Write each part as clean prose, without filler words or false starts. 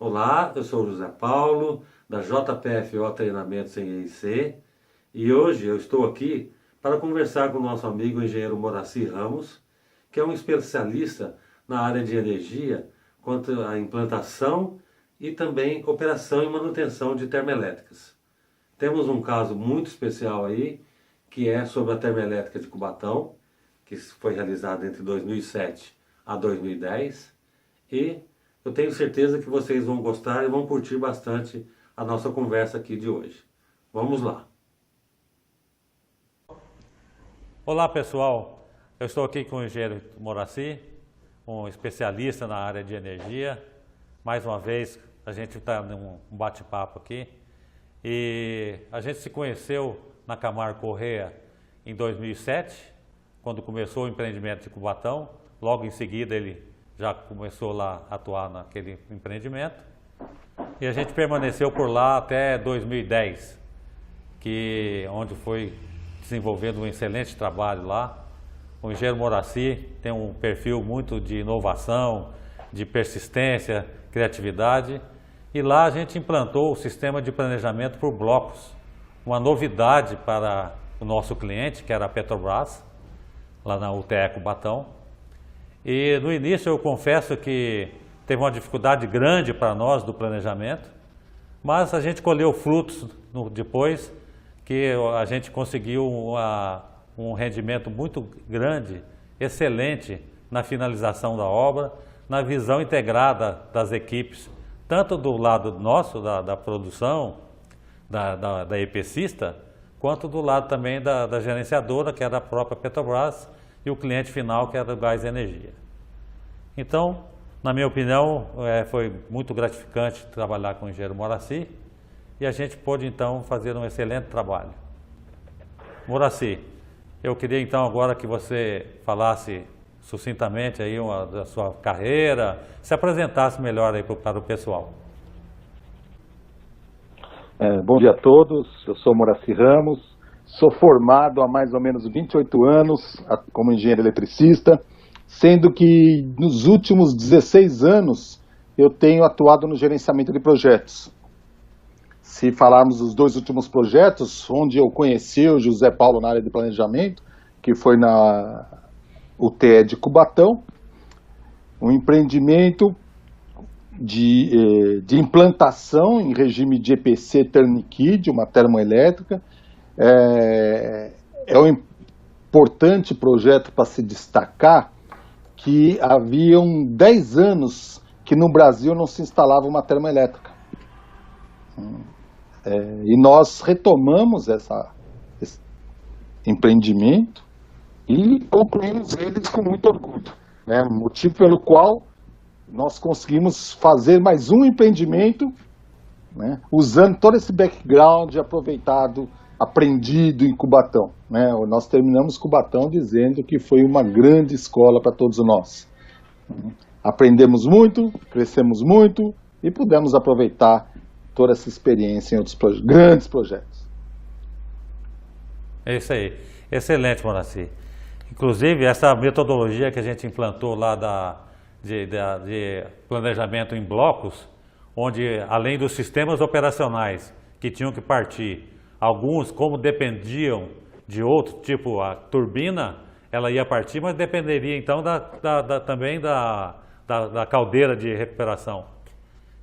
Olá, eu sou o José Paulo, da JPFO Treinamentos em EIC, e hoje eu estou aqui para conversar com o nosso amigo engenheiro Moraci Ramos, que é um especialista na área de energia quanto à implantação e também operação e manutenção de termoelétricas. Temos um caso muito especial aí, que é sobre a termoelétrica de Cubatão, que foi realizada entre 2007 a 2010, e eu tenho certeza que vocês vão gostar e vão curtir bastante a nossa conversa aqui de hoje. Vamos lá! Olá pessoal, eu estou aqui com o engenheiro Moraci, um especialista na área de energia. Mais uma vez a gente está num bate-papo aqui e a gente se conheceu na Camargo Corrêa em 2007, quando começou o empreendimento de Cubatão. Logo em seguida ele já começou lá a atuar naquele empreendimento e a gente permaneceu por lá até 2010, onde foi desenvolvendo um excelente trabalho lá. O engenheiro Moraci tem um perfil muito de inovação, de persistência, criatividade, e lá a gente implantou o sistema de planejamento por blocos, uma novidade para o nosso cliente, que era a Petrobras, lá na UTE Cubatão. E no início eu confesso que teve uma dificuldade grande para nós do planejamento, mas a gente colheu frutos depois, que a gente conseguiu um rendimento muito grande, excelente na finalização da obra, na visão integrada das equipes, tanto do lado nosso, da produção, da EPCista, quanto do lado também da gerenciadora, que era a própria Petrobras, e o cliente final, que era o Gás Energia. Então, na minha opinião, foi muito gratificante trabalhar com o engenheiro Moraci e a gente pôde então fazer um excelente trabalho. Moraci, eu queria então agora que você falasse sucintamente aí da sua carreira, se apresentasse melhor aí para o pessoal. Bom dia a todos, eu sou Moraci Ramos. Sou formado há mais ou menos 28 anos como engenheiro eletricista, sendo que nos últimos 16 anos eu tenho atuado no gerenciamento de projetos. Se falarmos dos dois últimos projetos, onde eu conheci o José Paulo na área de planejamento, que foi na UTE de Cubatão, um empreendimento de implantação em regime de EPC turnkey, de uma termoelétrica. É um importante projeto para se destacar que haviam 10 anos que no Brasil não se instalava uma termoelétrica. E nós retomamos esse empreendimento e concluímos eles com muito orgulho, né? Motivo pelo qual nós conseguimos fazer mais um empreendimento, né, usando todo esse background aprendido em Cubatão, né? Nós terminamos Cubatão dizendo que foi uma grande escola para todos nós. Aprendemos muito, crescemos muito e pudemos aproveitar toda essa experiência em outros grandes projetos. É isso aí. Excelente, Moraci. Inclusive, essa metodologia que a gente implantou lá de planejamento em blocos, onde além dos sistemas operacionais que tinham que partir, alguns, como dependiam de outro, tipo a turbina, ela ia partir, mas dependeria então também da caldeira de recuperação.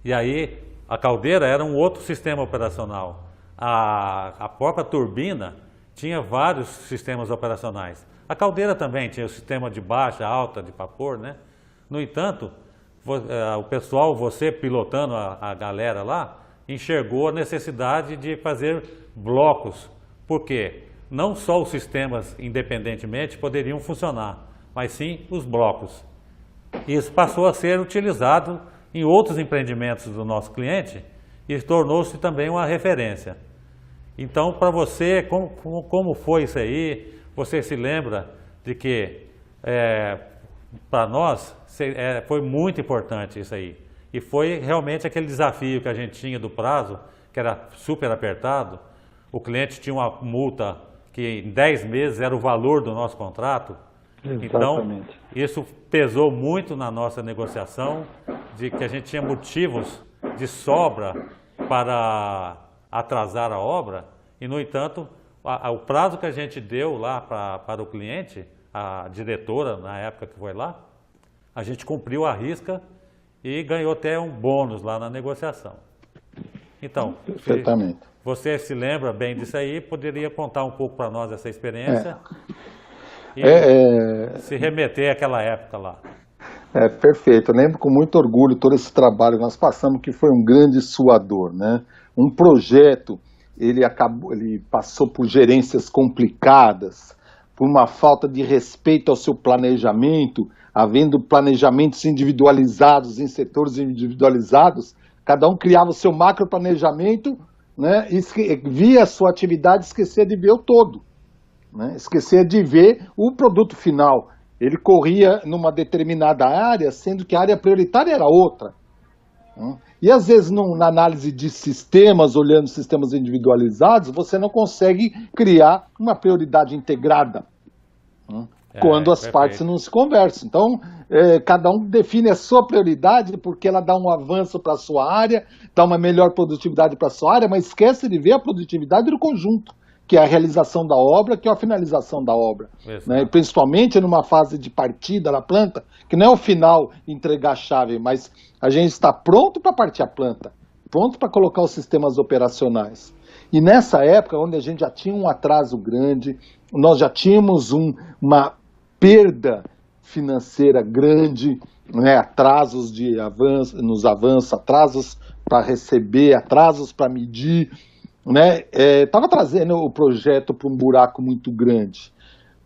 E aí a caldeira era um outro sistema operacional. A própria turbina tinha vários sistemas operacionais. A caldeira também tinha o sistema de baixa, alta, de vapor, né? No entanto, o pessoal, você pilotando a galera lá, enxergou a necessidade de fazer blocos. Por quê? Não só os sistemas independentemente poderiam funcionar, mas sim os blocos. Isso passou a ser utilizado em outros empreendimentos do nosso cliente e tornou-se também uma referência. Então, para você, como foi isso aí? Você se lembra de que, para nós, foi muito importante isso aí. E foi realmente aquele desafio que a gente tinha do prazo, que era super apertado. O cliente tinha uma multa que em 10 meses era o valor do nosso contrato. Exatamente. Então, isso pesou muito na nossa negociação, de que a gente tinha motivos de sobra para atrasar a obra e, no entanto, o prazo que a gente deu lá para o cliente, a diretora na época que foi lá, a gente cumpriu a risca e ganhou até um bônus lá na negociação. Então, Perfeitamente. você se lembra bem disso aí, poderia contar um pouco para nós essa experiência e se remeter àquela época lá. Perfeito. Eu lembro com muito orgulho todo esse trabalho que nós passamos, que foi um grande suador, né? Um projeto, ele passou por gerências complicadas, por uma falta de respeito ao seu planejamento, havendo planejamentos individualizados em setores individualizados, cada um criava o seu macro planejamento, né? E via a sua atividade, esquecia de ver o todo, né? Esquecia de ver o produto final. Ele corria numa determinada área, sendo que a área prioritária era outra. E às vezes na análise de sistemas, olhando sistemas individualizados, você não consegue criar uma prioridade integrada, quando as partes não se conversam. Então, cada um define a sua prioridade porque ela dá um avanço para a sua área, dá uma melhor produtividade para a sua área, mas esquece de ver a produtividade do conjunto, que é a realização da obra, que é a finalização da obra. Né? Principalmente numa fase de partida da planta, que não é o final entregar a chave, mas a gente está pronto para partir a planta, pronto para colocar os sistemas operacionais. E nessa época, onde a gente já tinha um atraso grande, nós já tínhamos uma perda financeira grande, né? Atrasos nos avanços, atrasos para receber, atrasos para medir, né? Estava trazendo o projeto para um buraco muito grande.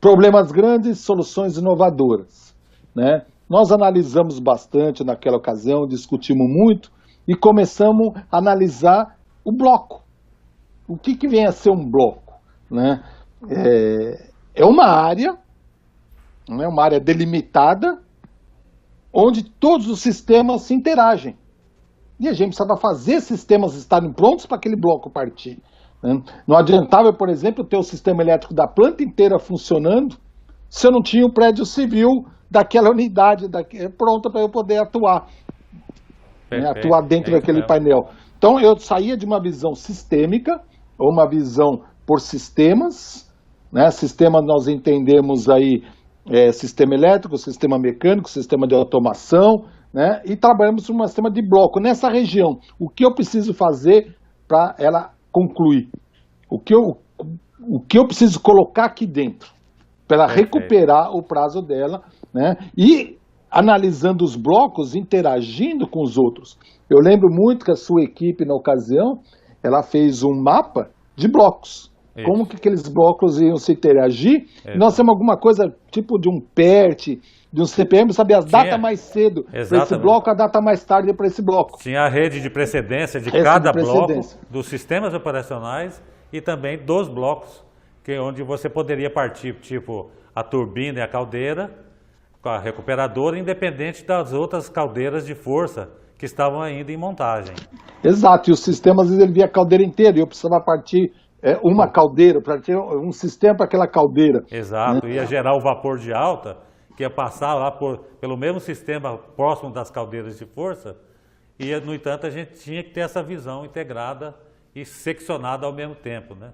Problemas grandes, soluções inovadoras, né? Nós analisamos bastante naquela ocasião, discutimos muito e começamos a analisar o bloco. O que vem a ser um bloco, né? É uma área, né? Uma área delimitada, onde todos os sistemas se interagem. E a gente precisava fazer sistemas estarem prontos para aquele bloco partir, né? Não adiantava, por exemplo, ter o sistema elétrico da planta inteira funcionando se eu não tinha o prédio civil daquela unidade pronta para eu poder atuar, né? Atuar dentro daquele painel. Então eu saía de uma visão sistêmica, ou uma visão por sistemas, né? Sistema nós entendemos aí sistema elétrico, sistema mecânico, sistema de automação, né? E trabalhamos num sistema de bloco. Nessa região, o que eu preciso fazer para ela concluir? O que eu preciso colocar aqui dentro para ela recuperar o prazo dela, né? E analisando os blocos, interagindo com os outros. Eu lembro muito que a sua equipe, na ocasião, ela fez um mapa de blocos. Isso. Como que aqueles blocos iam se interagir. Nós temos alguma coisa tipo de um PERT, de um CPM, saber as datas mais cedo para esse bloco, a data mais tarde para esse bloco. Tinha a rede de precedência de cada bloco, dos sistemas operacionais e também dos blocos, onde você poderia partir, tipo a turbina e a caldeira, com a recuperadora, independente das outras caldeiras de força que estavam ainda em montagem. Exato, e os sistemas, ele via a caldeira inteira, e eu precisava partir uma caldeira, para ter um sistema para aquela caldeira. Exato, ia gerar o vapor de alta, que ia passar lá pelo mesmo sistema próximo das caldeiras de força, e, no entanto, a gente tinha que ter essa visão integrada e seccionada ao mesmo tempo, né?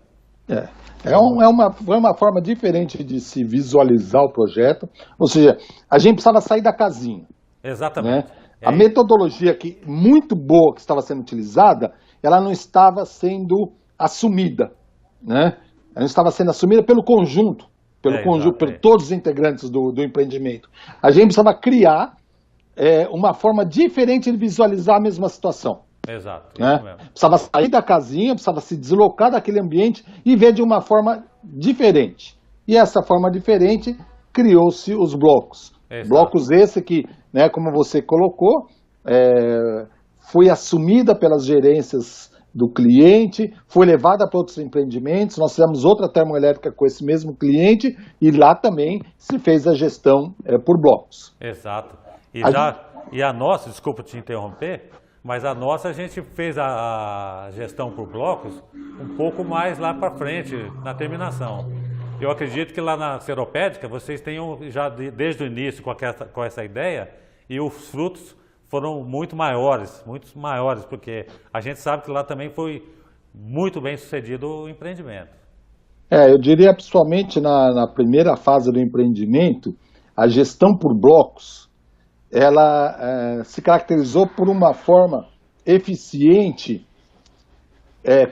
Foi uma forma diferente de se visualizar o projeto, ou seja, a gente precisava sair da casinha. Exatamente. Né? A metodologia muito boa que estava sendo utilizada, ela não estava sendo assumida, né? Ela estava sendo assumida pelo conjunto, por todos os integrantes do empreendimento. A gente precisava criar uma forma diferente de visualizar a mesma situação. Exato. Né? Precisava sair da casinha, precisava se deslocar daquele ambiente e ver de uma forma diferente. E essa forma diferente criou-se os blocos. Exato. Blocos esse que, né, como você colocou, foi assumida pelas gerências do cliente, foi levada para outros empreendimentos, nós fizemos outra termoelétrica com esse mesmo cliente e lá também se fez a gestão por blocos. Exato. E a nossa, desculpa te interromper, mas a nossa a gente fez a gestão por blocos um pouco mais lá para frente, na terminação. Eu acredito que lá na Seropédica vocês tenham já desde o início com essa ideia e os frutos foram muito maiores, porque a gente sabe que lá também foi muito bem sucedido o empreendimento. Eu diria principalmente na primeira fase do empreendimento, a gestão por blocos, ela se caracterizou por uma forma eficiente,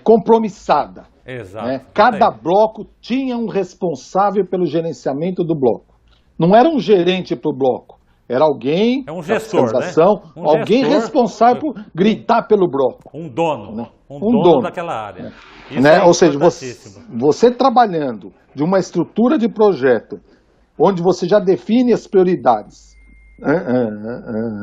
compromissada. Exato. Né? Cada bloco tinha um responsável pelo gerenciamento do bloco. Não era um gerente para o bloco, era alguém um gestor, da né? alguém responsável por gritar pelo bloco. Um dono, né? um dono daquela área. Isso né? Ou seja, você trabalhando de uma estrutura de projeto, onde você já define as prioridades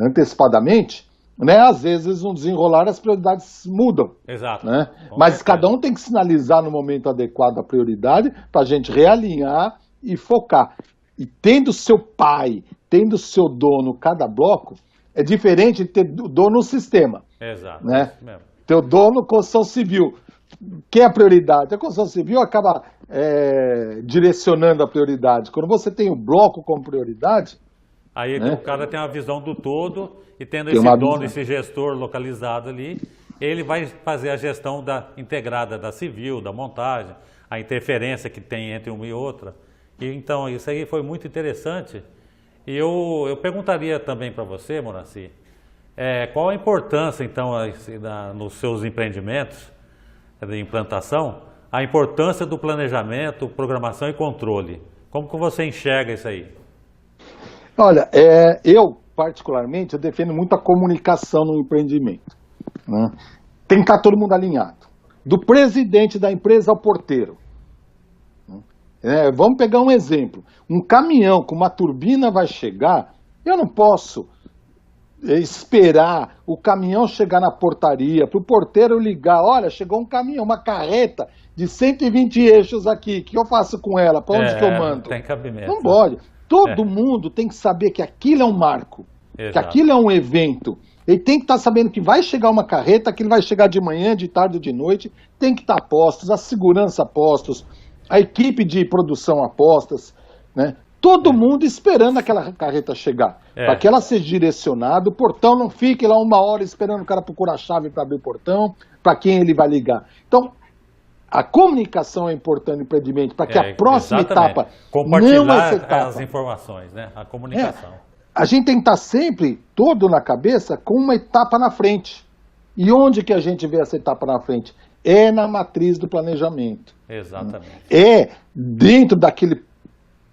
antecipadamente, né? Às vezes no desenrolar as prioridades mudam. Exato. Né? Mas cada um tem que sinalizar no momento adequado a prioridade para a gente realinhar e focar. E tendo seu pai, tendo seu dono cada bloco, é diferente de ter dono no sistema. Exato. Né? Ter o dono construção civil. Que é a prioridade? A construção civil acaba direcionando a prioridade. Quando você tem o bloco como prioridade... Aí né? O cara tem uma visão do todo e tendo esse dono, esse gestor localizado ali, ele vai fazer a gestão integrada da civil, da montagem, a interferência que tem entre uma e outra. E, então, isso aí foi muito interessante. E eu perguntaria também para você, Moraci, qual a importância, então, nos seus empreendimentos de implantação, a importância do planejamento, programação e controle. Como que você enxerga isso aí? Olha, eu particularmente, eu defendo muito a comunicação no empreendimento. Né? Tem que estar todo mundo alinhado. Do presidente da empresa ao porteiro. Vamos pegar um exemplo. Um caminhão com uma turbina vai chegar, eu não posso esperar o caminhão chegar na portaria, para o porteiro ligar, olha, chegou um caminhão, uma carreta de 120 eixos aqui, o que eu faço com ela? Para onde que eu mando? Tem cabimento. Não pode. Todo mundo tem que saber que aquilo é um marco, que aquilo é um evento. Ele tem que estar sabendo que vai chegar uma carreta, que ele vai chegar de manhã, de tarde ou de noite, tem que estar a postos, a segurança a postos, a equipe de produção a postas, né? Todo mundo esperando aquela carreta chegar, para que ela seja direcionada, o portão não fique lá uma hora esperando o cara procurar a chave para abrir o portão, para quem ele vai ligar. Então, a comunicação é importante no empreendimento, para que a próxima etapa não essa etapa. As informações, né? A comunicação. A gente tem que estar sempre todo na cabeça com uma etapa na frente. E onde que a gente vê essa etapa na frente? É na matriz do planejamento. Exatamente. É dentro daquele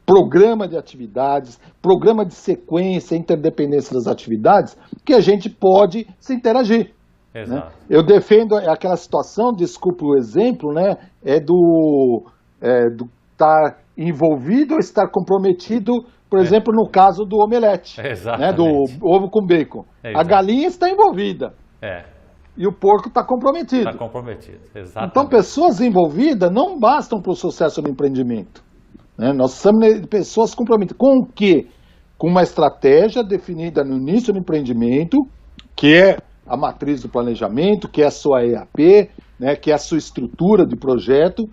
programa de atividades, programa de sequência, interdependência das atividades, que a gente pode se interagir. Exato. Né? Eu defendo aquela situação, desculpe o exemplo, né, do estar envolvido ou estar comprometido, por exemplo, no caso do omelete, né, do ovo com bacon. A galinha está envolvida. E o porco está comprometido. Está comprometido, exatamente. Então, pessoas envolvidas não bastam para o sucesso do empreendimento. Né? Nós precisamos de pessoas comprometidas. Com o quê? Com uma estratégia definida no início do empreendimento, que é a matriz do planejamento, que é a sua EAP, né? Que é a sua estrutura de projeto,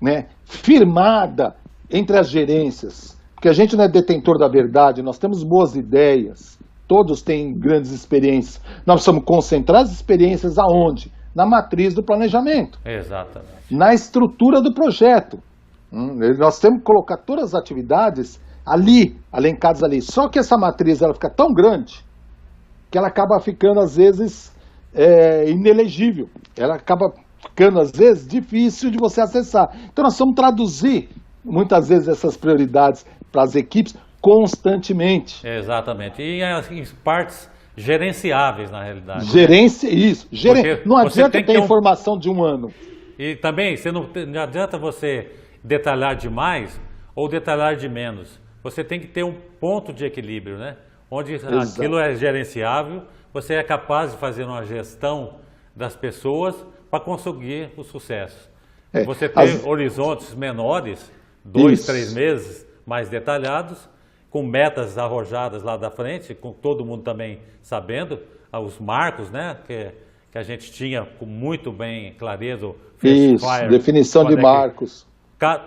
né? Firmada entre as gerências. Porque a gente não é detentor da verdade, nós temos boas ideias. Todos têm grandes experiências. Nós precisamos concentrar as experiências aonde? Na matriz do planejamento. Exatamente. Na estrutura do projeto. Nós temos que colocar todas as atividades ali, elencadas ali. Só que essa matriz ela fica tão grande que ela acaba ficando, às vezes, inelegível. Ela acaba ficando, às vezes, difícil de você acessar. Então, nós vamos traduzir, muitas vezes, essas prioridades para as equipes constantemente. Exatamente. E em partes gerenciáveis, na realidade. Isso. Não adianta ter informação de um ano. E também, não adianta você detalhar demais ou detalhar de menos. Você tem que ter um ponto de equilíbrio, né? Onde aquilo é gerenciável, você é capaz de fazer uma gestão das pessoas para conseguir o sucesso. Você tem horizontes menores, 2, 3 meses mais detalhados, com metas arrojadas lá da frente, com todo mundo também sabendo, os marcos, né, que a gente tinha com muito bem clareza. Definição de marcos.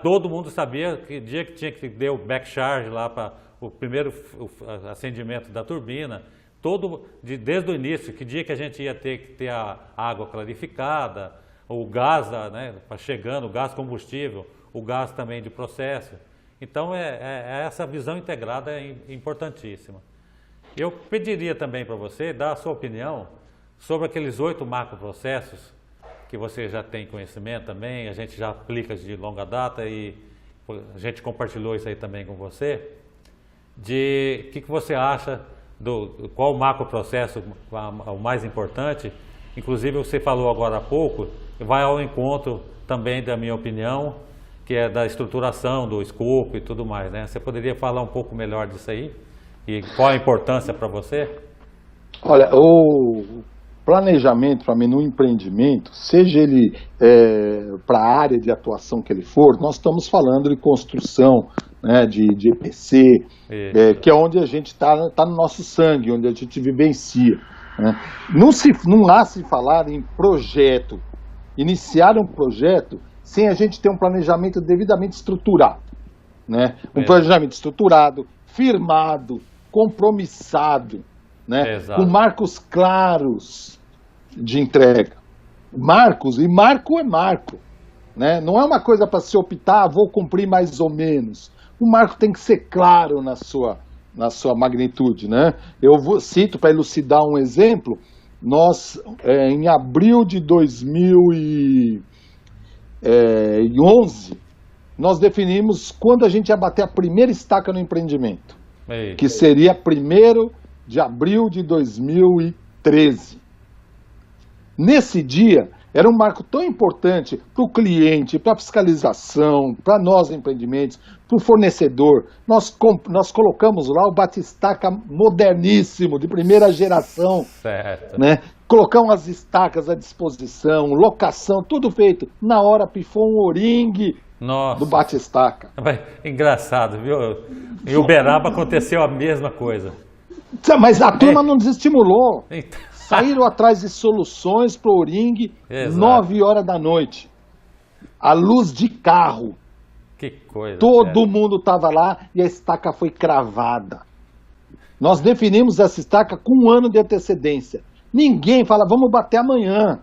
Todo mundo sabia que dia que tinha que ter o backcharge lá para o primeiro acendimento da turbina, desde o início, que dia que a gente ia ter que ter a água clarificada, o gás, né, chegando, o gás combustível, o gás também de processo. Então, essa visão integrada é importantíssima. Eu pediria também para você dar a sua opinião sobre aqueles 8 macroprocessos que você já tem conhecimento também, a gente já aplica de longa data e a gente compartilhou isso aí também com você, de o que você acha, qual macroprocesso o mais importante. Inclusive você falou agora há pouco, vai ao encontro também da minha opinião, que é da estruturação, do escopo e tudo mais, né? Você poderia falar um pouco melhor disso aí? E qual a importância para você? Olha, o planejamento para mim no empreendimento, seja ele para a área de atuação que ele for, nós estamos falando de construção, né, de EPC, que é onde a gente está no nosso sangue, onde a gente vivencia. Né? Não há se falar em projeto, iniciar um projeto sem a gente ter um planejamento devidamente estruturado. Né? Um planejamento estruturado, firmado, compromissado, né? Com marcos claros de entrega. Marcos, e marco é marco. Né? Não é uma coisa para se optar, vou cumprir mais ou menos. O marco tem que ser claro na sua magnitude. Né? Cito para elucidar um exemplo, nós, em abril de 2011, nós definimos quando a gente ia bater a primeira estaca no empreendimento, que seria 1º de abril de 2013. Nesse dia, era um marco tão importante para o cliente, para a fiscalização, para nós empreendimentos, para o fornecedor. Nós colocamos lá o batistaca moderníssimo, de primeira geração. Certo. Né? Colocamos as estacas à disposição, locação, tudo feito. Na hora pifou um oringue do batistaca. Engraçado, viu? Em Uberaba aconteceu a mesma coisa. Mas a turma não desestimulou. Saíram atrás de soluções para o oringue, 9 horas da noite. A luz de carro. Que coisa. Todo mundo estava lá e a estaca foi cravada. Nós definimos essa estaca com 1 ano de antecedência. Ninguém fala, vamos bater amanhã.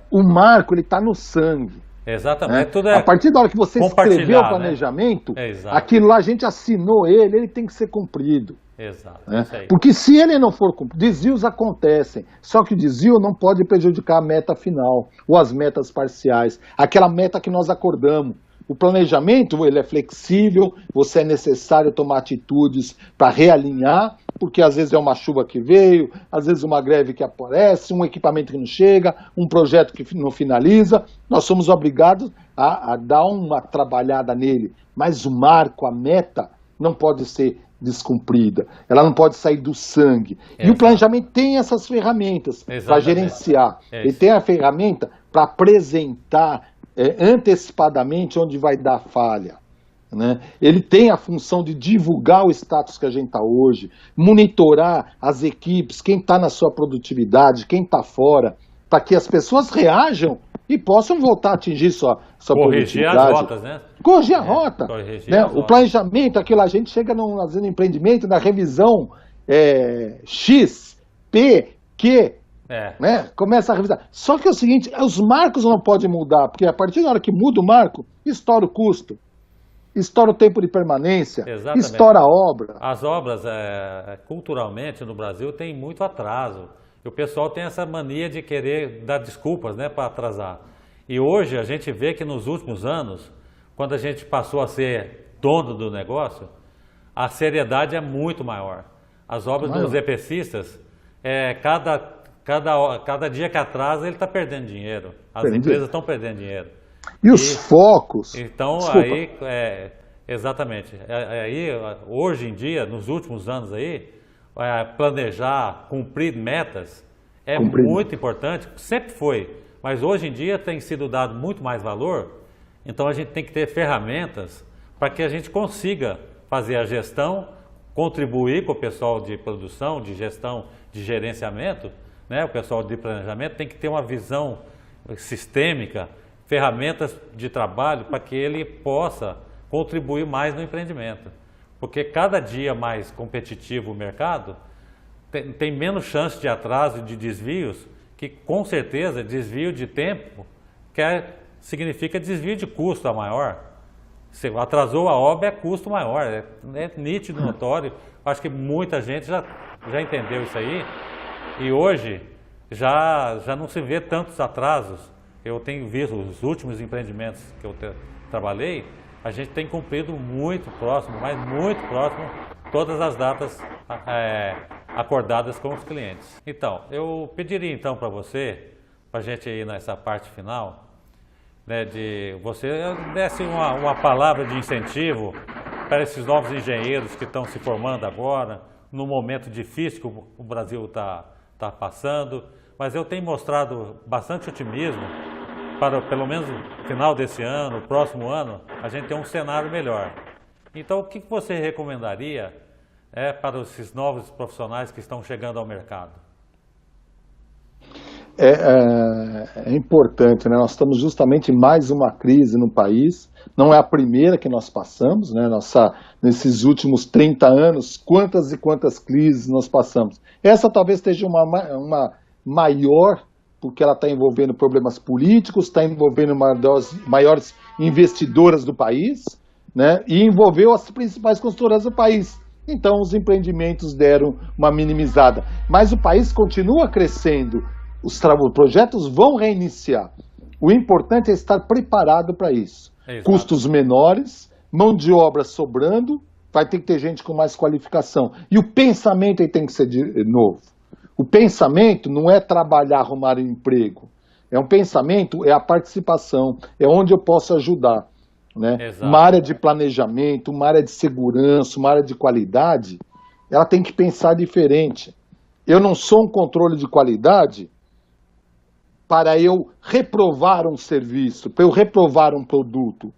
O marco, ele está no sangue. Exatamente. Né? A partir da hora que você escreveu o planejamento, aquilo lá a gente assinou ele tem que ser cumprido. Exato. Né? Porque se ele não for cumprido, desvios acontecem. Só que o desvio não pode prejudicar a meta final ou as metas parciais. Aquela meta que nós acordamos. O planejamento, ele é flexível, você é necessário tomar atitudes para realinhar, porque às vezes é uma chuva que veio, às vezes uma greve que aparece, um equipamento que não chega, um projeto que não finaliza. Nós somos obrigados a dar uma trabalhada nele. Mas o marco, a meta, não pode ser descumprida. Ela não pode sair do sangue. E o planejamento tem essas ferramentas para gerenciar. Ele tem a ferramenta para apresentar antecipadamente onde vai dar falha. Né? Ele tem a função de divulgar o status que a gente está hoje, monitorar as equipes, quem está na sua produtividade, quem está fora, para que as pessoas reajam e possam voltar a atingir sua corrigir produtividade. As rotas, né? Corrigir a rota. Né? O rotas. Planejamento, aquilo a gente chega fazendo empreendimento na revisão X, P, Q, né? Começa a revisar. Só que é o seguinte, os marcos não podem mudar, porque a partir da hora que muda o marco, estoura o custo, estoura o tempo de permanência, estoura a obra. As obras, culturalmente, no Brasil, tem muito atraso. E o pessoal tem essa mania de querer dar desculpas, né, para atrasar. E hoje a gente vê que nos últimos anos, quando a gente passou a ser dono do negócio, a seriedade é muito maior. As obras dos EPCistas, cada dia que atrasa, ele está perdendo dinheiro. As empresas estão perdendo dinheiro. E os focos? Então, exatamente. Aí, hoje em dia, nos últimos anos aí, planejar, cumprir metas é muito importante, sempre foi, mas hoje em dia tem sido dado muito mais valor, então a gente tem que ter ferramentas para que a gente consiga fazer a gestão, contribuir com o pessoal de produção, de gestão, de gerenciamento, né? O pessoal de planejamento tem que ter uma visão sistêmica, ferramentas de trabalho para que ele possa contribuir mais no empreendimento. Porque cada dia mais competitivo o mercado, tem menos chance de atraso e de desvios, que com certeza desvio de tempo significa desvio de custo a maior. Se atrasou a obra, é custo maior, é nítido, notório. Acho que muita gente já entendeu isso aí, e hoje já não se vê tantos atrasos. Eu tenho visto os últimos empreendimentos que eu trabalhei, a gente tem cumprido muito próximo, mas muito próximo, todas as datas acordadas com os clientes. Então, eu pediria então para você, para a gente ir nessa parte final, né, de você desse uma palavra de incentivo para esses novos engenheiros que estão se formando agora, no momento difícil que o Brasil está passando, mas eu tenho mostrado bastante otimismo para, pelo menos no final desse ano, próximo ano, a gente ter um cenário melhor. Então, o que você recomendaria para esses novos profissionais que estão chegando ao mercado? É importante, né? Nós estamos justamente em mais uma crise no país, não é a primeira que nós passamos, né? Nesses últimos 30 anos, quantas e quantas crises nós passamos. Essa talvez esteja uma maior, porque ela está envolvendo problemas políticos, está envolvendo uma das maiores investidoras do país, né? E envolveu as principais construtoras do país. Então os empreendimentos deram uma minimizada, mas o país continua crescendo. Os projetos vão reiniciar. O importante é estar preparado para isso. Exato. Custos menores, mão de obra sobrando, vai ter que ter gente com mais qualificação. E o pensamento aí tem que ser novo. O pensamento não é trabalhar, arrumar um emprego. É a participação, é onde eu posso ajudar. Né? Uma área de planejamento, uma área de segurança, uma área de qualidade, ela tem que pensar diferente. Eu não sou um controle de qualidade para eu reprovar um serviço, para eu reprovar um produto.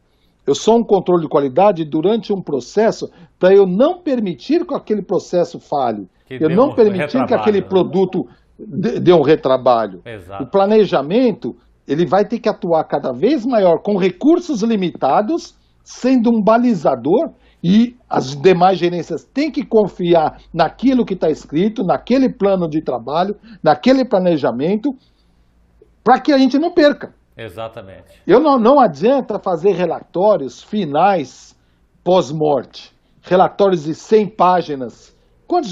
Eu sou um controle de qualidade durante um processo para eu não permitir que aquele processo falhe. Eu não permitir que aquele produto dê um retrabalho. Exato. O planejamento, ele vai ter que atuar cada vez maior com recursos limitados, sendo um balizador, e as demais gerências têm que confiar naquilo que está escrito, naquele plano de trabalho, naquele planejamento, para que a gente não perca. Exatamente. Não adianta fazer relatórios finais pós-morte, relatórios de 100 páginas. Quantas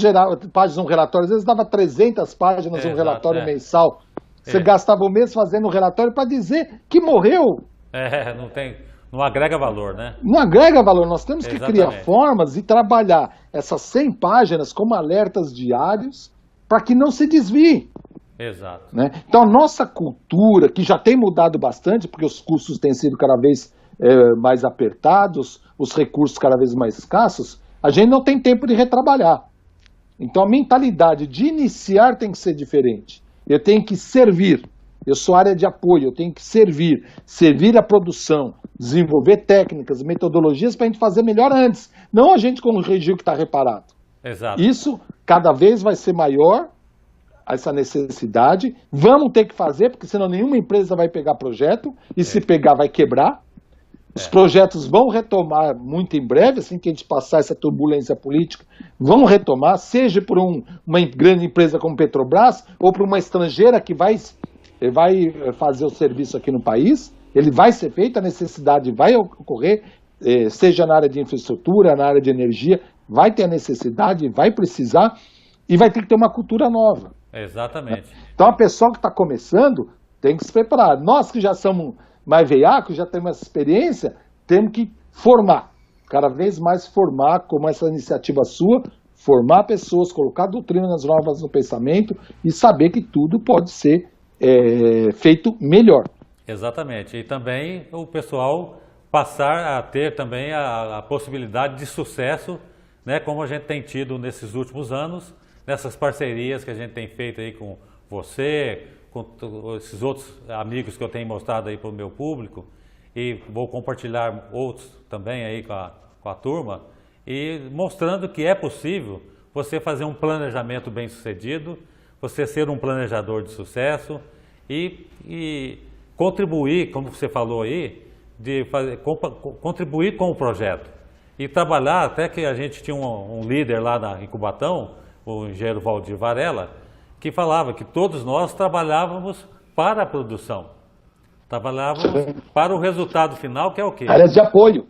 páginas um relatório? Às vezes dava 300 páginas um relatório mensal. Você gastava um mês fazendo um relatório para dizer que morreu. Não agrega valor, né? Não agrega valor. Nós temos que criar formas e trabalhar essas 100 páginas como alertas diários para que não se desvie. Exato. Né? Então, a nossa cultura, que já tem mudado bastante, porque os custos têm sido cada vez mais apertados, os recursos cada vez mais escassos, a gente não tem tempo de retrabalhar. Então, a mentalidade de iniciar tem que ser diferente. Eu tenho que servir. Eu sou área de apoio, eu tenho que servir a produção, desenvolver técnicas, metodologias para a gente fazer melhor antes. Não a gente corrigir o que está reparado. Exato. Isso cada vez vai ser maior, essa necessidade. Vamos ter que fazer, porque senão nenhuma empresa vai pegar projeto, e se pegar vai quebrar. Os projetos vão retomar muito em breve, assim que a gente passar essa turbulência política, vão retomar, seja por uma grande empresa como Petrobras, ou por uma estrangeira que vai fazer o serviço aqui no país. Ele vai ser feito, a necessidade vai ocorrer, seja na área de infraestrutura, na área de energia, vai ter a necessidade, vai precisar, e vai ter que ter uma cultura nova. Exatamente. Então a pessoa que está começando tem que se preparar. Nós que já somos mais veiacos, já temos essa experiência, temos que formar, cada vez mais formar, como essa iniciativa sua, formar pessoas, colocar doutrinas novas no pensamento e saber que tudo pode ser feito melhor. Exatamente. E também o pessoal passar a ter também a possibilidade de sucesso, né, como a gente tem tido nesses últimos anos, nessas parcerias que a gente tem feito aí com você, com esses outros amigos que eu tenho mostrado aí para o meu público, e vou compartilhar outros também aí com a turma, e mostrando que é possível você fazer um planejamento bem sucedido, você ser um planejador de sucesso e contribuir, como você falou aí, contribuir com o projeto. E trabalhar, até que a gente tinha um líder lá em Cubatão, o engenheiro Valdir Varela, que falava que todos nós trabalhávamos para a produção. Trabalhávamos para o resultado final, que é o quê? Áreas de apoio.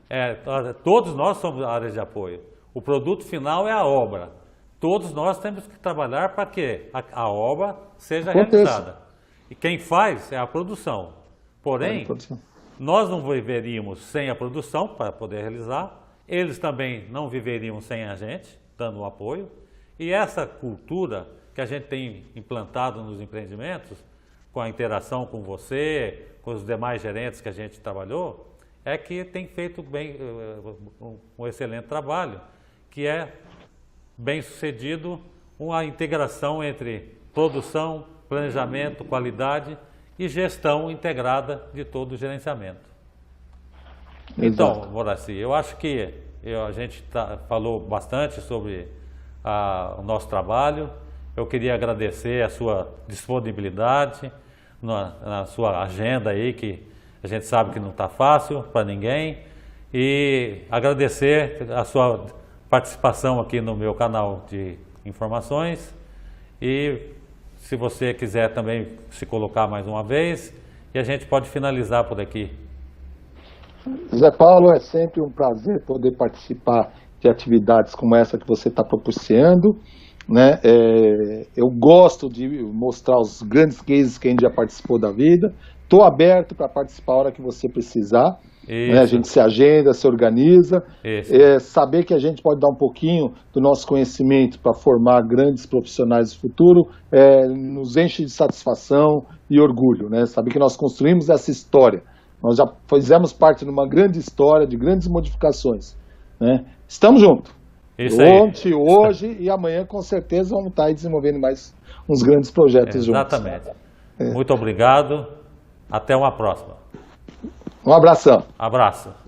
Todos nós somos áreas de apoio. O produto final é a obra. Todos nós temos que trabalhar para que a obra seja realizada. E quem faz é a produção. Porém, nós não viveríamos sem a produção para poder realizar, eles também não viveriam sem a gente, dando o apoio. E essa cultura que a gente tem implantado nos empreendimentos, com a interação com você, com os demais gerentes que a gente trabalhou, é que tem feito bem, um excelente trabalho, que é bem sucedido, uma integração entre produção, planejamento, qualidade e gestão integrada de todo o gerenciamento. Exato. Então, Moraci, eu acho que a gente falou bastante sobre o nosso trabalho. Eu queria agradecer a sua disponibilidade na sua agenda aí, que a gente sabe que não está fácil para ninguém, e agradecer a sua participação aqui no meu canal de informações. E se você quiser também se colocar mais uma vez, e a gente pode finalizar por aqui. Zé Paulo, é sempre um prazer poder participar de atividades como essa que você está propiciando, né? Eu gosto de mostrar os grandes cases que a gente já participou da vida. Estou aberto para participar a hora que você precisar. Né? A gente se agenda, se organiza. Saber que a gente pode dar um pouquinho do nosso conhecimento para formar grandes profissionais do futuro nos enche de satisfação e orgulho, né? Saber que nós construímos essa história. Nós já fizemos parte de uma grande história, de grandes modificações, né? Estamos juntos. Ontem, hoje e amanhã, com certeza, vamos estar aí desenvolvendo mais uns grandes projetos juntos. Exatamente. Muito obrigado. Até uma próxima. Um abração. Abraço.